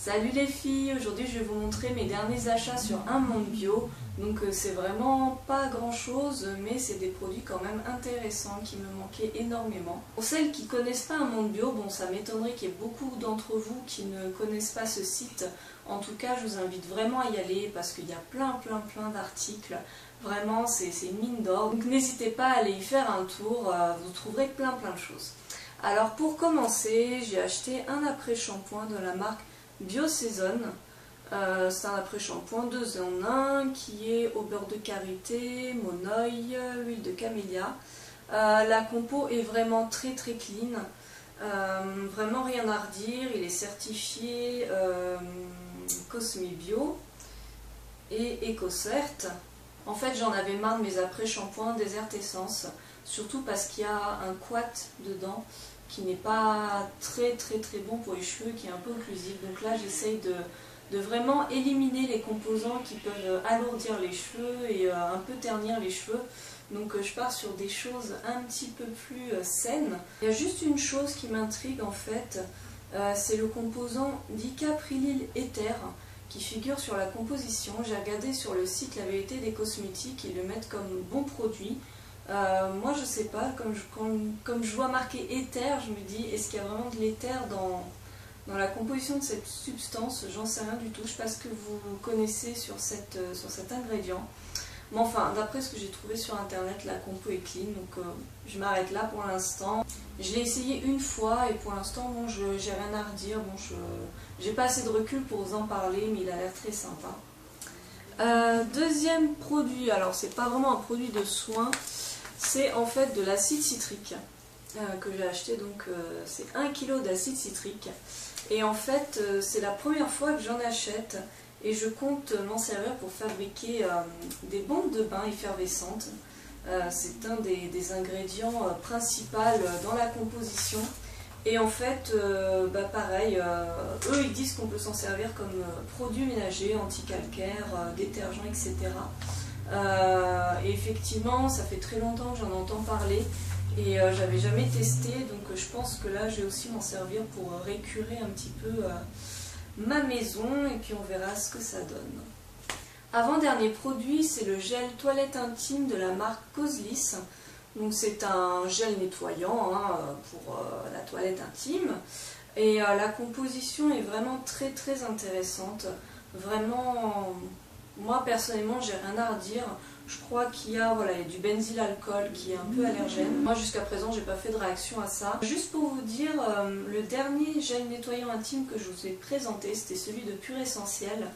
Salut les filles, aujourd'hui je vais vous montrer mes derniers achats sur Un Monde Bio. Donc c'est vraiment pas grand chose, mais c'est des produits quand même intéressants qui me manquaient énormément. Pour celles qui connaissent pas Un Monde Bio, bon ça m'étonnerait qu'il y ait beaucoup d'entre vous qui ne connaissent pas ce site. En tout cas je vous invite vraiment à y aller parce qu'il y a plein d'articles. Vraiment c'est une mine d'or. Donc n'hésitez pas à aller y faire un tour, vous trouverez plein de choses. Alors pour commencer, j'ai acheté un après-shampoing de la marque Biosaison. C'est un après-shampoing 2 en 1 qui est au beurre de karité, monoï, huile de camélia. La compo est vraiment très clean, vraiment rien à redire. Il est certifié Cosme Bio et EcoCert. En fait j'en avais marre de mes après-shampoings Desert Essence, surtout parce qu'il y a un quat dedans qui n'est pas très bon pour les cheveux, qui est un peu occlusif. Donc là j'essaye de vraiment éliminer les composants qui peuvent alourdir les cheveux et un peu ternir les cheveux. Donc je pars sur des choses un petit peu plus saines. Il y a juste une chose qui m'intrigue en fait, c'est le composant Dicaprylyl Ether qui figure sur la composition. J'ai regardé sur le site La Vérité des Cosmétiques, ils le mettent comme bon produit. Moi je sais pas, comme je vois marqué éther, je me dis est-ce qu'il y a vraiment de l'éther dans la composition de cette substance? J'en sais rien du tout, je sais pas ce que vous connaissez sur cet ingrédient. Mais enfin, d'après ce que j'ai trouvé sur internet, la compo est clean, donc je m'arrête là pour l'instant. Je l'ai essayé une fois et pour l'instant bon, j'ai rien à redire, bon, j'ai pas assez de recul pour vous en parler, mais il a l'air très sympa. Deuxième produit, alors c'est pas vraiment un produit de soin, c'est en fait de l'acide citrique que j'ai acheté. Donc c'est 1 kg d'acide citrique et en fait c'est la première fois que j'en achète et je compte m'en servir pour fabriquer des bombes de bain effervescentes. C'est un des ingrédients principaux dans la composition. Et en fait, pareil, eux ils disent qu'on peut s'en servir comme produit ménager, anti-calcaire, détergent, etc. Et effectivement, ça fait très longtemps que j'en entends parler et j'avais jamais testé, donc je pense que là je vais aussi m'en servir pour récurer un petit peu ma maison et puis on verra ce que ça donne. Avant-dernier produit, c'est le gel toilette intime de la marque Cosliss. Donc c'est un gel nettoyant pour la toilette intime et la composition est vraiment très intéressante. Vraiment, moi personnellement j'ai rien à redire. Je crois qu'il y a du benzylalcool qui est un peu allergène. Moi jusqu'à présent j'ai pas fait de réaction à ça. Juste pour vous dire, le dernier gel nettoyant intime que je vous ai présenté, c'était celui de Pur Essentiel.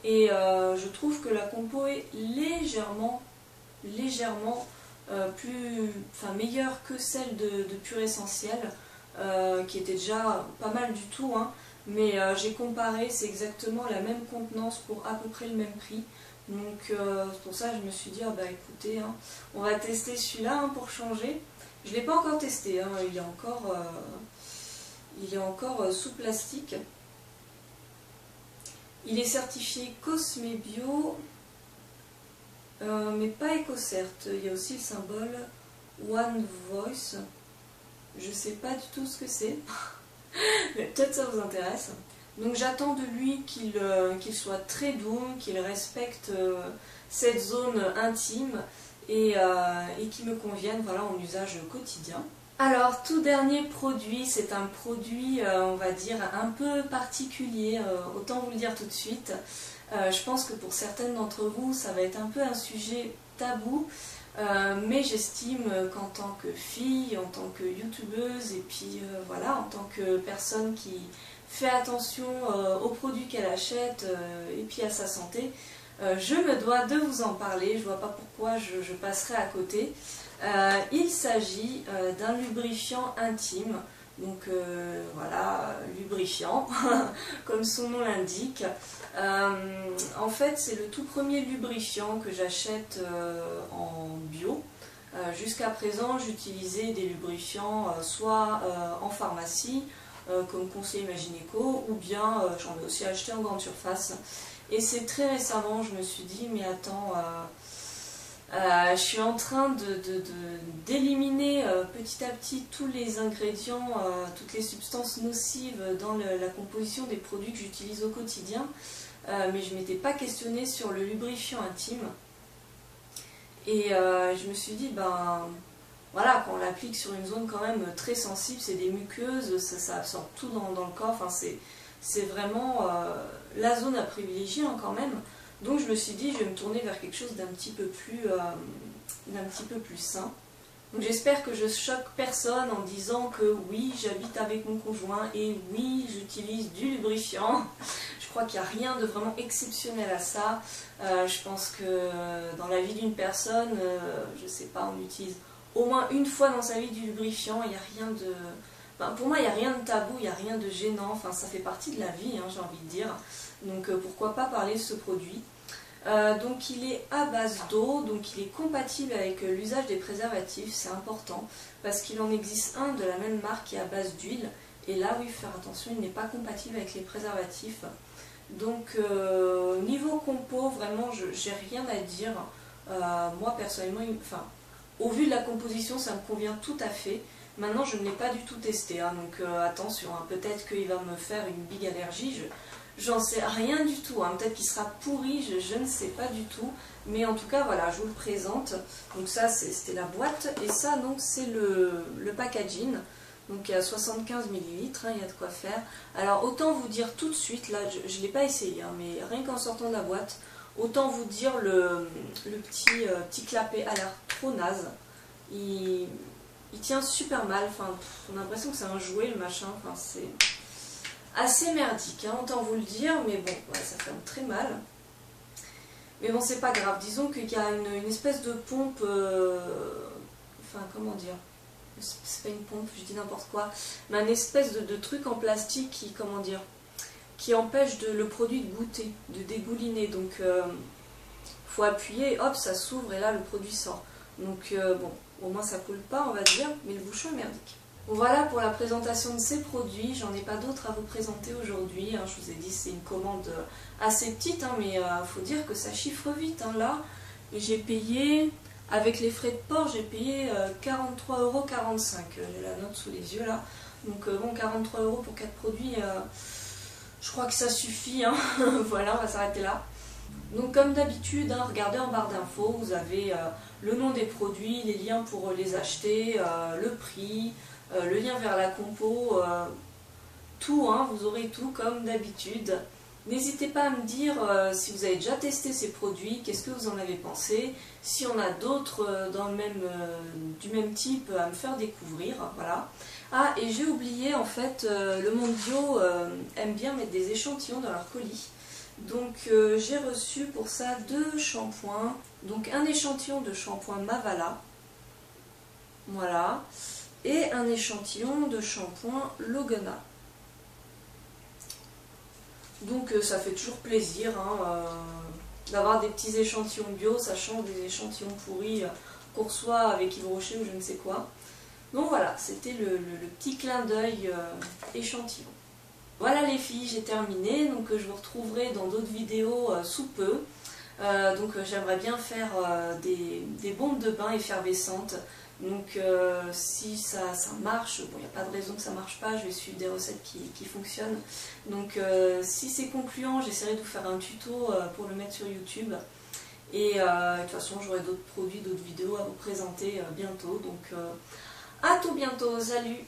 Et je trouve que la compo est légèrement meilleure que celle de Pur Essentiel, qui était déjà pas mal du tout, hein. Mais j'ai comparé, c'est exactement la même contenance pour à peu près le même prix. Donc c'est pour ça que je me suis dit, ah bah écoutez, hein, on va tester celui-là pour changer. Je ne l'ai pas encore testé, hein, il est encore sous plastique. Il est certifié Cosme Bio, mais pas EcoCert. Il y a aussi le symbole One Voice. Je ne sais pas du tout ce que c'est, mais peut-être ça vous intéresse. Donc j'attends de lui qu'il soit très doux, qu'il respecte cette zone intime et qu'il me convienne en usage quotidien. Alors tout dernier produit, c'est un produit on va dire un peu particulier, autant vous le dire tout de suite. Je pense que pour certaines d'entre vous ça va être un peu un sujet tabou, mais j'estime qu'en tant que fille, en tant que youtubeuse et puis en tant que personne qui fait attention aux produits qu'elle achète et puis à sa santé, je me dois de vous en parler. Je vois pas pourquoi je passerai à côté. Il s'agit d'un lubrifiant intime, donc lubrifiant comme son nom l'indique. En fait c'est le tout premier lubrifiant que j'achète en bio. Jusqu'à présent j'utilisais des lubrifiants soit en pharmacie comme Conseil Imagineco, ou bien j'en ai aussi acheté en grande surface. Et c'est très récemment je me suis dit mais attends, Je suis en train d'éliminer petit à petit tous les ingrédients, toutes les substances nocives dans la composition des produits que j'utilise au quotidien. Mais je ne m'étais pas questionnée sur le lubrifiant intime. Et je me suis dit, ben voilà, quand on l'applique sur une zone quand même très sensible, c'est des muqueuses, ça absorbe tout dans le corps, enfin, c'est vraiment la zone à privilégier hein, quand même. Donc je me suis dit, je vais me tourner vers quelque chose d'un petit peu plus sain. Donc j'espère que je choque personne en disant que oui, j'habite avec mon conjoint et oui, j'utilise du lubrifiant. Je crois qu'il n'y a rien de vraiment exceptionnel à ça. Je pense que dans la vie d'une personne, je ne sais pas, on utilise au moins une fois dans sa vie du lubrifiant. Il n'y a rien de... Enfin, pour moi, il n'y a rien de tabou, il n'y a rien de gênant. Enfin, ça fait partie de la vie, hein, j'ai envie de dire. Donc pourquoi pas parler de ce produit. Donc il est à base d'eau, donc il est compatible avec l'usage des préservatifs, c'est important, parce qu'il en existe un de la même marque qui est à base d'huile, et là oui, il faut faire attention, il n'est pas compatible avec les préservatifs. Donc niveau compo, vraiment, j'ai rien à dire. Moi personnellement, enfin, au vu de la composition, ça me convient tout à fait. Maintenant, je ne l'ai pas du tout testé, hein, donc attention, hein, peut-être qu'il va me faire une big allergie. J'en sais rien du tout, hein. Peut-être qu'il sera pourri, je ne sais pas du tout. Mais en tout cas, voilà, je vous le présente. Donc ça, c'était la boîte. Et ça, donc, c'est le packaging. Donc il y a 75 ml, hein, il y a de quoi faire. Alors autant vous dire tout de suite, là, je ne l'ai pas essayé, hein, mais rien qu'en sortant de la boîte, autant vous dire le petit clapet a l'air trop naze. Il tient super mal, enfin, on a l'impression que c'est un jouet le machin, enfin, c'est... assez merdique, hein, autant vous le dire, mais bon, ouais, ça fait très mal. Mais bon, c'est pas grave. Disons qu'il y a une espèce de pompe, enfin, comment dire, c'est pas une pompe, je dis n'importe quoi, mais une espèce de truc en plastique qui, comment dire, qui empêche le produit de goûter, de dégouliner. Donc, faut appuyer, hop, ça s'ouvre et là, le produit sort. Donc, bon, au moins ça coule pas, on va dire, mais le bouchon est merdique. Voilà pour la présentation de ces produits, j'en ai pas d'autres à vous présenter aujourd'hui, hein. Je vous ai dit c'est une commande assez petite, hein, mais faut dire que ça chiffre vite, hein, là. Et j'ai payé, avec les frais de port, j'ai payé 43,45 €, j'ai la note sous les yeux là. Donc bon, 43 € pour 4 produits, je crois que ça suffit, hein. Voilà, on va s'arrêter là. Donc comme d'habitude, hein, regardez en barre d'infos, vous avez le nom des produits, les liens pour les acheter, le prix, le lien vers la compo, tout, hein, vous aurez tout comme d'habitude. N'hésitez pas à me dire si vous avez déjà testé ces produits, qu'est-ce que vous en avez pensé, si on a d'autres du même type à me faire découvrir, voilà. Ah, et j'ai oublié, en fait, le Monde Bio aime bien mettre des échantillons dans leur colis. Donc j'ai reçu pour ça 2 shampoings, donc un échantillon de shampoing Mavala, voilà, et un échantillon de shampoing Logona. Donc ça fait toujours plaisir, hein, d'avoir des petits échantillons bio, ça change des échantillons pourris qu'on reçoit avec Yves Rocher ou je ne sais quoi. Donc voilà, c'était le petit clin d'œil échantillon. Voilà les filles, j'ai terminé, donc je vous retrouverai dans d'autres vidéos sous peu. Donc j'aimerais bien faire des bombes de bain effervescentes. Donc si ça marche, bon, il n'y a pas de raison que ça ne marche pas, je vais suivre des recettes qui fonctionnent. Donc si c'est concluant, j'essaierai de vous faire un tuto pour le mettre sur YouTube. Et de toute façon, j'aurai d'autres produits, d'autres vidéos à vous présenter bientôt. Donc à tout bientôt, salut!